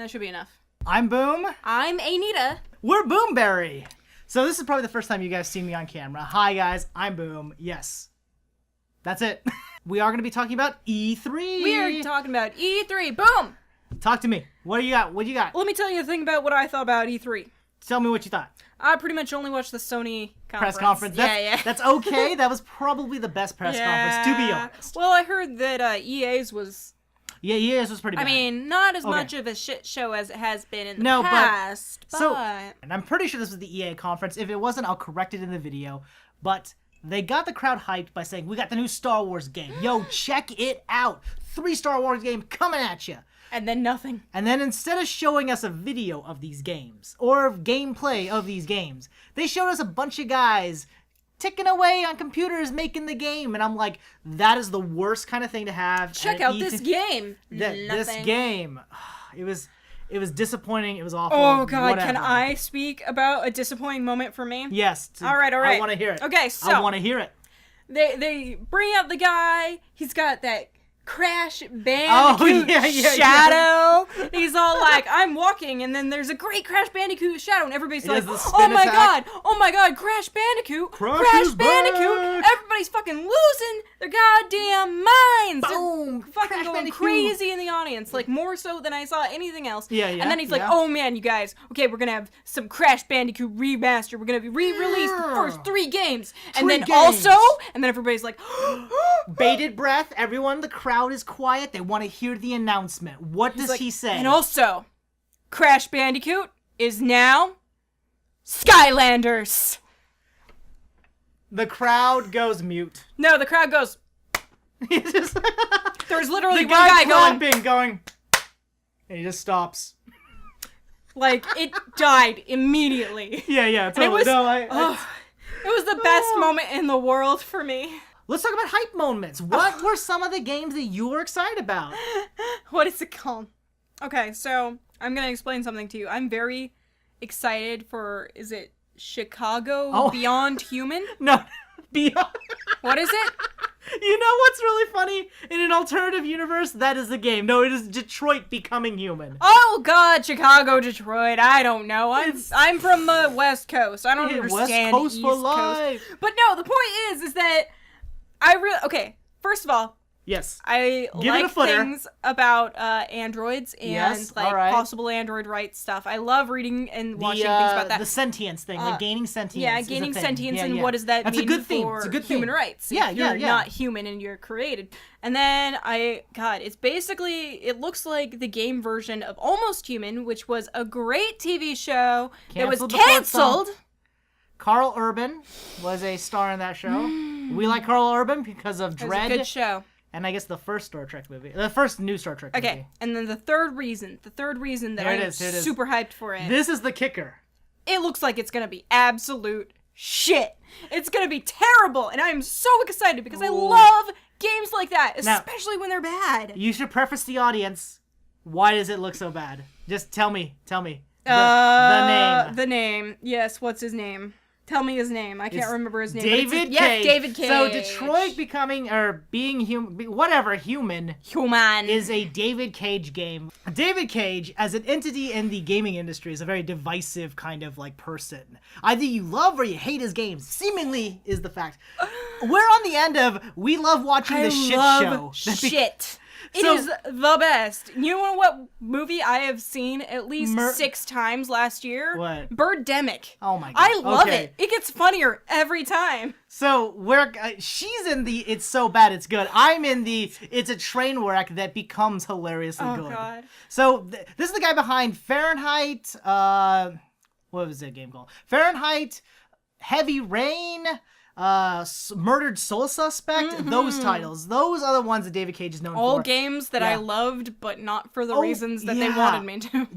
That should be enough. I'm Boom. I'm Anita. We're BoomBerry. So this is probably the first time you guys see me on camera. Hi guys, I'm Boom. Yes. That's it. We are going to be talking about E3. We are talking about E3. Boom! Talk to me. What do you got? What do you got? Let me tell you the thing about what I thought about E3. Tell me what you thought. I pretty much only watched the Sony conference. Press conference. That's okay. That was probably the best press conference, to be honest. Well, I heard that EA's was... Yeah, EA's was pretty bad. I mean, not as much of a shit show as it has been in the past, but... So, and I'm pretty sure this was the EA conference. If it wasn't, I'll correct it in the video. But they got the crowd hyped by saying, we got the new Star Wars game. Yo, check it out. 3 Star Wars games coming at you. And then nothing. And then instead of showing us a video of these games, or gameplay of these games, they showed us a bunch of guys ticking away on computers making the game. And I'm like, that is the worst kind of thing to have. Check out this game. This game. It was disappointing. It was awful. Oh, God. Whatever. Can I speak about a disappointing moment for me? Yes. All right. I want to hear it. Okay, so. I want to hear it. They bring out the guy. He's got that Crash Bandicoot shadow. Yeah. He's all like, I'm walking, and then there's a great Crash Bandicoot shadow, and everybody's like, oh my god, Crash Bandicoot, Crash Bandicoot. Everybody's fucking losing their goddamn minds. Boom. They're fucking Crash going Bandicoot. Crazy in the audience, like more so than I saw anything else. Yeah. And then he's like, oh man, you guys, okay, we're gonna have some Crash Bandicoot remaster. We're gonna re-release the first 3 games, and then everybody's like, bated breath. Everyone, the crowd is quiet. They want to hear the announcement. What does he say? And also, Crash Bandicoot is now Skylanders. The crowd goes mute. No, the crowd goes. There's literally the one guy going, and he just stops. Like, it died immediately. Yeah, totally. It was the best moment in the world for me. Let's talk about hype moments. What were some of the games that you were excited about? What is it called? Okay, so I'm going to explain something to you. I'm very excited for, is it Chicago Beyond Human? No, Beyond. What is it? You know what's really funny? In an alternative universe, that is the game. No, it is Detroit Becoming Human. Oh God, Chicago, Detroit. I don't know. I'm from the West Coast. I don't understand West Coast East for life. Coast. But no, the point is that okay, first of all, yes, I like things about androids and possible android rights stuff. I love reading and watching things about that. The sentience thing, like gaining sentience. Yeah, gaining sentience, and what does that mean for human rights? If you're not human and you're created. And then it looks like the game version of Almost Human, which was a great TV show that was canceled. Carl Urban was a star in that show. We like Carl Urban because of Dread. It was a good show. And I guess the first Star Trek movie. The first new Star Trek movie. Okay, and then the third reason that I'm super hyped for it. This is the kicker. It looks like it's going to be absolute shit. It's going to be terrible, and I'm so excited because I love games like that, especially when they're bad. You should preface the audience. Why does it look so bad? Just tell me. The name. The name. Yes, what's his name? Tell me his name. I can't remember his name. David Cage. Yes, David Cage. So Detroit being human, human is a David Cage game. David Cage, as an entity in the gaming industry, is a very divisive kind of like person. Either you love or you hate his games. Seemingly is the fact. We're on the end of we love watching the shit show. Shit. It is the best. You know what movie I have seen at least 6 times last year? What? Birdemic. Oh my God. I love it. It gets funnier every time. So she's in the it's so bad it's good. I'm in the it's a train wreck that becomes hilariously good. Oh God. So this is the guy behind Fahrenheit. What was that game called? Fahrenheit, Heavy Rain. Murdered Soul Suspect, those titles. Those are the ones that David Cage is known for. All games that I loved, but not for the reasons that they wanted me to.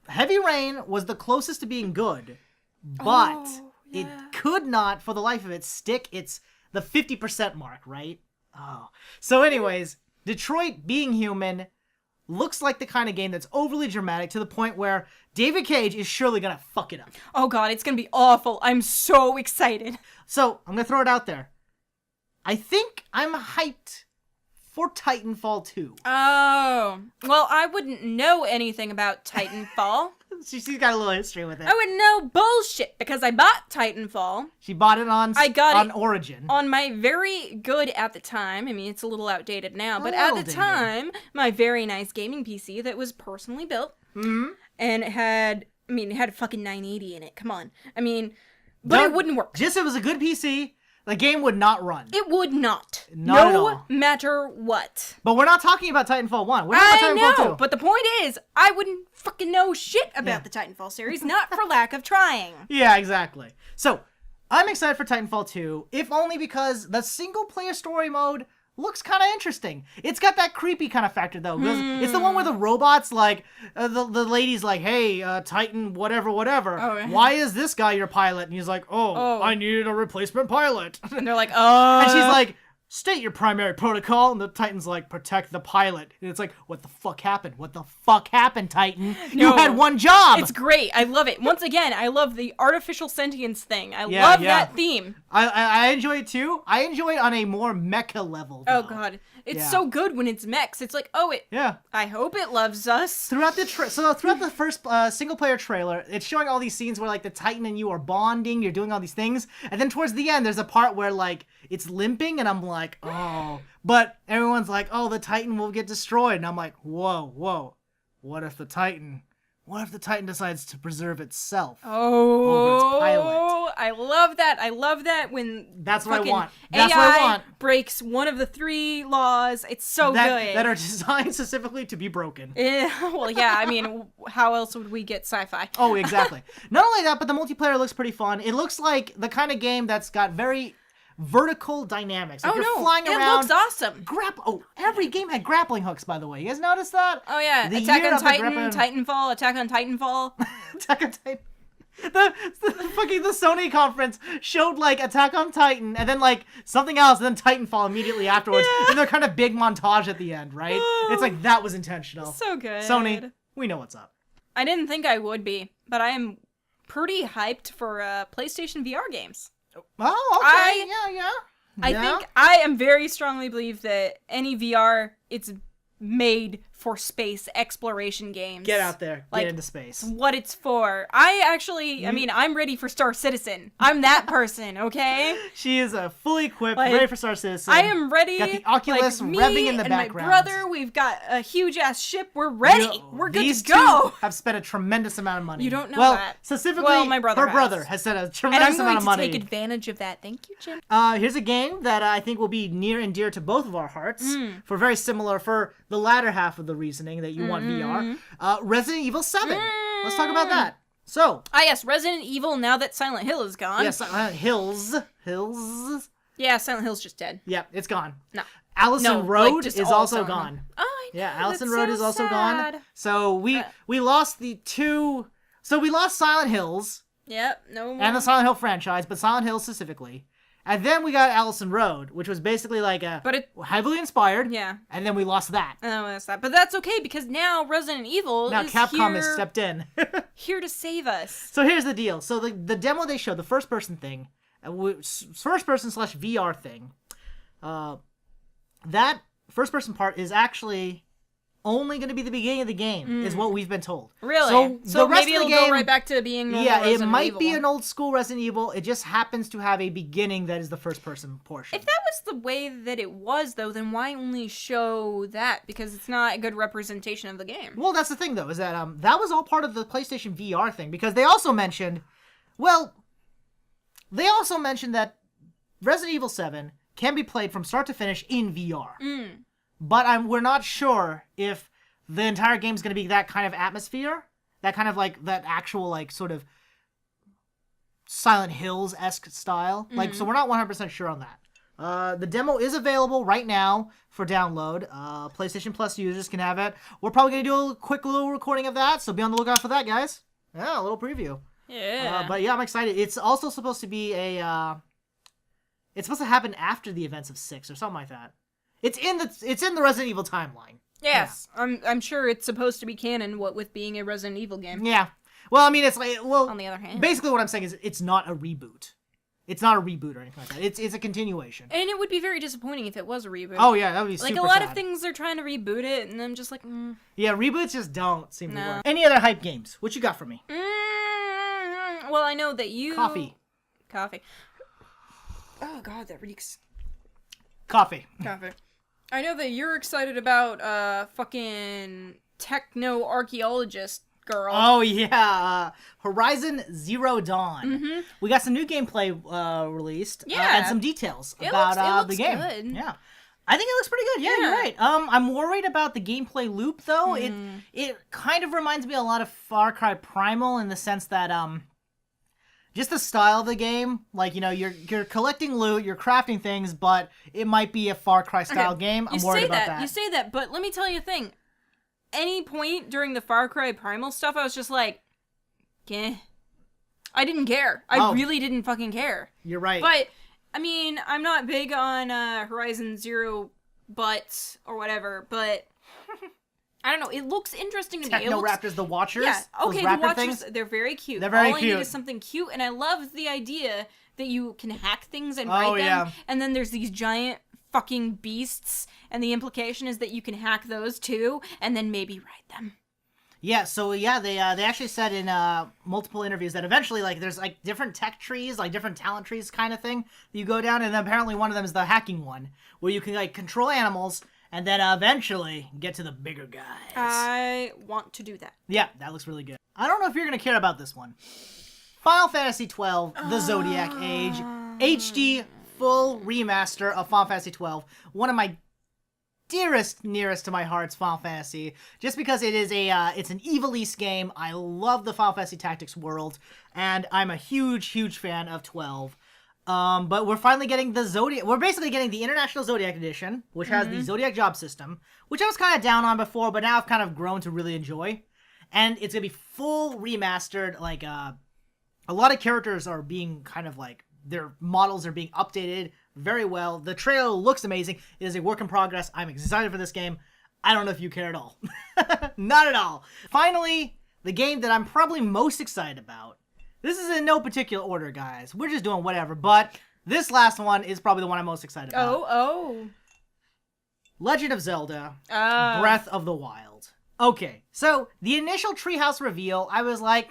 Heavy Rain was the closest to being good, but it could not, for the life of it, stick the 50% mark, right? Oh. So anyways, Detroit Being Human looks like the kind of game that's overly dramatic to the point where David Cage is surely gonna fuck it up. Oh God, it's gonna be awful. I'm so excited. So, I'm gonna throw it out there. I think I'm hyped for Titanfall 2. Oh. Well, I wouldn't know anything about Titanfall. She's got a little history with it. I wouldn't know bullshit because I bought Titanfall. She bought it on Origin. On my very good, at the time, I mean, it's a little outdated now, but at the time, my very nice gaming PC that was personally built. Mm-hmm. And it had a fucking 980 in it. Come on. I mean, but it wouldn't work. Just if it was a good PC, the game would not run. It would not. Not at all. No matter what. But we're not talking about Titanfall 1. We're talking about Titanfall 2. But the point is, I wouldn't fucking know shit about the Titanfall series, not for lack of trying. Yeah, exactly. So, I'm excited for Titanfall 2, if only because the single-player story mode looks kind of interesting. It's got that creepy kind of factor, though. It's the one where the robots, like, the lady's like, hey, Titan, whatever. Oh, yeah. Why is this guy your pilot? And he's like, oh, I needed a replacement pilot. And they're like, oh. And she's like, state your primary protocol. And the Titan's like, protect the pilot. And it's like, what the fuck happened? What the fuck happened, Titan? You had one job. It's great. I love it. Once again, I love the artificial sentience thing. I love that theme. I enjoy it too. I enjoy it on a more mecha level, though. Oh, God. It's so good when it's mechs. It's like, I hope it loves us. Throughout the first single-player trailer, it's showing all these scenes where, like, the Titan and you are bonding, you're doing all these things, and then towards the end, there's a part where, like, it's limping, and I'm like, oh. But everyone's like, oh, the Titan will get destroyed, and I'm like, whoa. What if the Titan decides to preserve itself over its pilot? I love that. I love that when that's what I want. That's what I want. Breaks one of the 3 laws. It's so good. That are designed specifically to be broken. Well, yeah. I mean, how else would we get sci-fi? Oh, exactly. Not only that, but the multiplayer looks pretty fun. It looks like the kind of game that's got very vertical dynamics. Like you're flying around. It looks awesome. Every game had grappling hooks, by the way. You guys notice that? Oh, yeah. Attack on Titan, Titanfall, Attack on Titanfall. Attack on Titan. The Sony conference showed, like, Attack on Titan, and then, like, something else, and then Titanfall immediately afterwards. Yeah. And they're kind of big montage at the end, right? It's like, that was intentional. So good. Sony, we know what's up. I didn't think I would be, but I am pretty hyped for PlayStation VR games. Oh, okay. Yeah. I think I am very strongly believe that any VR, it's made for space exploration games. Get out there. Get into space. What it's for. I'm ready for Star Citizen. I'm that person, okay? She is fully equipped, ready for Star Citizen. I am ready. Got the Oculus revving in the background. My brother, we've got a huge-ass ship. We're ready. We're good to go. These two have spent a tremendous amount of money. You don't know that. Specifically, my brother has spent a tremendous amount of money. And I'm going to take advantage of that. Thank you, Jim. Here's a game that I think will be near and dear to both of our hearts. For the latter half of the reasoning that you want VR. Resident Evil 7. Let's talk about that. So. Yes, Resident Evil, now that Silent Hill is gone. Yes, Hills. Yeah, Silent Hill's just dead. Yeah, it's gone. No. Allison Road is also gone. Oh, I know. Yeah, Allison Road is also gone. So we lost we lost Silent Hills. Yep, no more. And the Silent Hill franchise, but Silent Hill specifically. And then we got Allison Road, which was basically like heavily inspired. Yeah. And then we lost that. But that's okay, because now Resident Evil is Capcom has stepped in. here to save us. So here's the deal. So the demo they showed, the first-person thing, first-person/VR thing, that first-person part is actually only going to be the beginning of the game, is what we've been told. Really? So the rest maybe it'll go right back to being normal Resident Evil. Yeah, it might be an old school Resident Evil. It just happens to have a beginning that is the first-person portion. If that was the way that it was, though, then why only show that? Because it's not a good representation of the game. Well, that's the thing, though, is that that was all part of the PlayStation VR thing, because they also mentioned that Resident Evil 7 can be played from start to finish in VR. But we're not sure if the entire game's going to be that kind of atmosphere, that kind of like that actual like sort of Silent Hills-esque style. Like, so we're not 100% sure on that. The demo is available right now for download. PlayStation Plus users can have it. We're probably going to do a quick little recording of that, so be on the lookout for that, guys. Yeah, a little preview. Yeah. But yeah, I'm excited. It's also supposed to be it's supposed to happen after the events of 6 or something like that. It's in the Resident Evil timeline. Yes, yeah. I'm sure it's supposed to be canon. What with being a Resident Evil game. Yeah. Well, I mean, it's like on the other hand, basically what I'm saying is it's not a reboot. It's not a reboot or anything like that. It's a continuation. And it would be very disappointing if it was a reboot. Oh yeah, that would be super like a lot sad. of things they're trying to reboot it, and I'm just like, Yeah, reboots just don't seem to work. Any other hype games? What you got for me? Well, I know that you... Coffee. Oh god, that reeks. Coffee. I know that you're excited about fucking techno-archaeologist girl. Oh yeah, Horizon Zero Dawn. We got some new gameplay released. And some details about the game. Good. Yeah, I think it looks pretty good. Yeah, you're right. I'm worried about the gameplay loop though. It kind of reminds me a lot of Far Cry Primal in the sense that just the style of the game, like, you know, you're collecting loot, you're crafting things, but it might be a Far Cry style game. I'm worried about that. You say that, but let me tell you a thing. Any point during the Far Cry Primal stuff, I was just like, eh. I didn't care. I really didn't fucking care. You're right. But, I mean, I'm not big on Horizon Zero Butts or whatever, but I don't know. It looks interesting to me. Technoraptors, the Watchers? Yeah, okay, the Watchers, things? they're very cute. They're very All cute. I need is something cute, and I love the idea that you can hack things and write them, and then there's these giant fucking beasts, and the implication is that you can hack those too, and then maybe write them. Yeah, so yeah, they actually said in multiple interviews that eventually, like, there's like different tech trees, like different talent trees kind of thing that you go down, and apparently one of them is the hacking one, where you can like control animals and then eventually get to the bigger guys. I want to do that. Yeah, that looks really good. I don't know if you're gonna care about this one. Final Fantasy XII: The Zodiac Age HD full remaster of Final Fantasy XII. One of my nearest to my heart's Final Fantasy, just because it is it's an Ivalice game. I love the Final Fantasy Tactics world, and I'm a huge fan of 12. But we're finally getting the Zodiac. We're basically getting the International Zodiac Edition, which has the Zodiac job system, which I was kind of down on before, but now I've kind of grown to really enjoy. And it's gonna be full remastered. Like a lot of characters are being kind of like, their models are being updated very well. The trailer looks amazing. It is a work in progress. I'm excited for this game. I don't know if you care at all. Not at all. Finally, the game that I'm probably most excited about. This is in no particular order, guys. We're just doing whatever, but this last one is probably the one I'm most excited about. Legend of Zelda, Breath of the Wild. Okay, so the initial Treehouse reveal, I was like,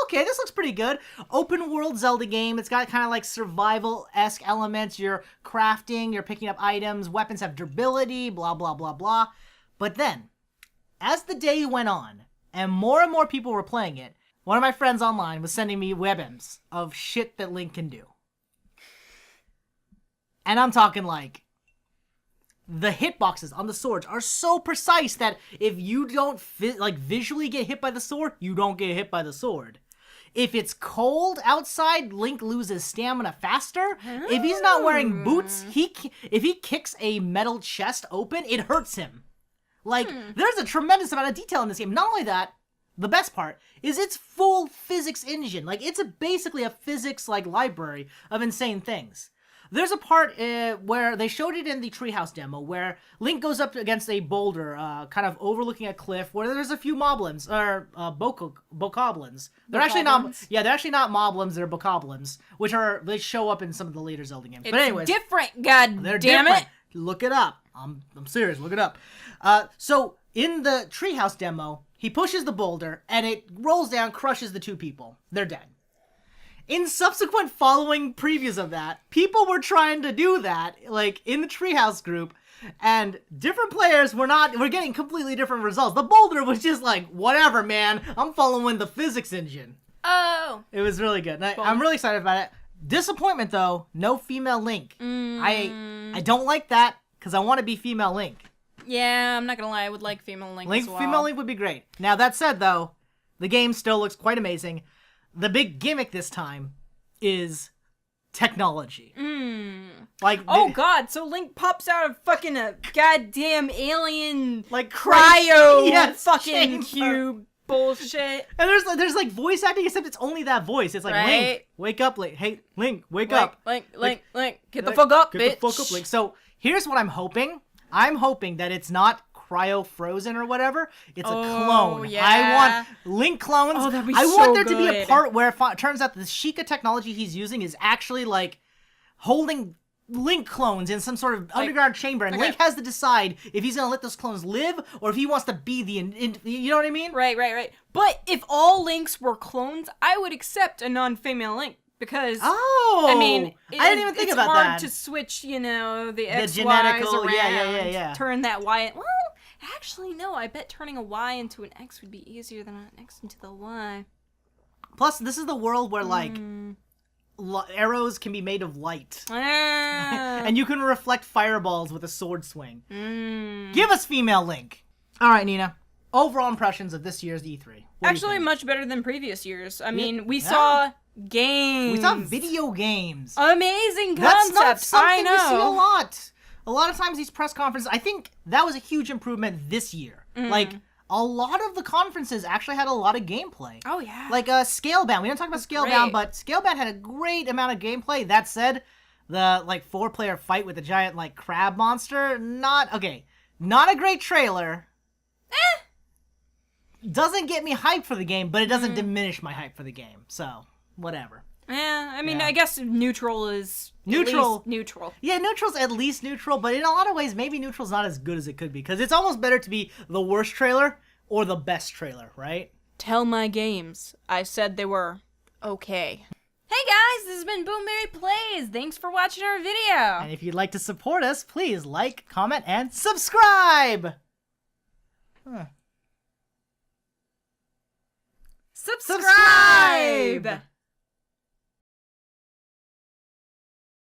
okay, this looks pretty good. Open world Zelda game. It's got kind of like survival-esque elements. You're crafting, you're picking up items, weapons have durability, blah, blah, blah, blah. But then, as the day went on, and more people were playing it, one of my friends online was sending me webms of shit that Link can do. And I'm talking like, the hitboxes on the swords are so precise that if you don't visually get hit by the sword, you don't get hit by the sword. If it's cold outside, Link loses stamina faster. If he's not wearing boots, if he kicks a metal chest open, it hurts him. Like, there's a tremendous amount of detail in this game. Not only that, the best part is it's full physics engine. Like, it's basically a physics library of insane things. There's a part where they showed it in the Treehouse demo where Link goes up against a boulder, kind of overlooking a cliff, where there's a few moblins, or bokoblins. They're actually not, they're actually not moblins, they're bokoblins, which they show up in some of the later Zelda games. But anyways, different, god they're damn different. It. Look it up. I'm serious, look it up. So in the Treehouse demo, he pushes the boulder, and it rolls down, crushes the two people. They're dead. In subsequent following previews of that, people were trying to do that, like, in the Treehouse group, and different players were getting completely different results. The boulder was just like, whatever, man, I'm following the physics engine. Oh. It was really good. I'm really excited about it. Disappointment, though, no female Link. I don't like that, because I want to be female Link. Yeah, I'm not gonna lie, I would like female Link as well. Female Link would be great. Now, that said, though, the game still looks quite amazing. The big gimmick this time is technology. Like, oh god, so Link pops out of fucking a goddamn alien, like, cryo fucking cube bullshit. And there's like voice acting, except it's only that voice. It's like, right? Link, wake up, Link. Hey, Link, wake up. Link, get the fuck up, bitch. Get the fuck up, Link. So here's what I'm hoping. I'm hoping that it's not cryo-frozen or whatever. It's a clone. Yeah. I want Link clones. Oh, that'd be I so want there to be a good. part where it turns out the Sheikah technology he's using is actually, like, holding Link clones in some sort of underground chamber, and Link has to decide if he's going to let those clones live or if he wants to be the... you know what I mean? Right. But if all Links were clones, I would accept a non-female Link. Because, I didn't even think about that. It's hard to switch, the X, genetical, Ys around, yeah. turn that Y. Well, actually, no. I bet turning a Y into an X would be easier than an X into the Y. Plus, this is the world where, like, arrows can be made of light. And you can reflect fireballs with a sword swing. Give us female Link. All right, Nina. Overall impressions of this year's E3. Actually, much better than previous years. I mean, we saw... games. We saw video games. Amazing concept. That's not something I know. you see a lot. A lot of times these press conferences, I think that was a huge improvement this year. Like, a lot of the conferences actually had a lot of gameplay. Oh, yeah. Like, Scalebound. We didn't talk about Scalebound, but Scalebound had a great amount of gameplay. That said, the, 4-player fight with the giant, crab monster, not a great trailer. Doesn't get me hyped for the game, but it doesn't diminish my hype for the game, so... whatever. Yeah, I mean, I guess neutral is neutral. Neutral. Yeah, neutral's at least neutral, but in a lot of ways, maybe neutral's not as good as it could be, because it's almost better to be the worst trailer or the best trailer, right? Tell my games. I said they were okay. Hey guys, this has been BoomBerry Plays. Thanks for watching our video. And if you'd like to support us, please like, comment, and subscribe! Subscribe!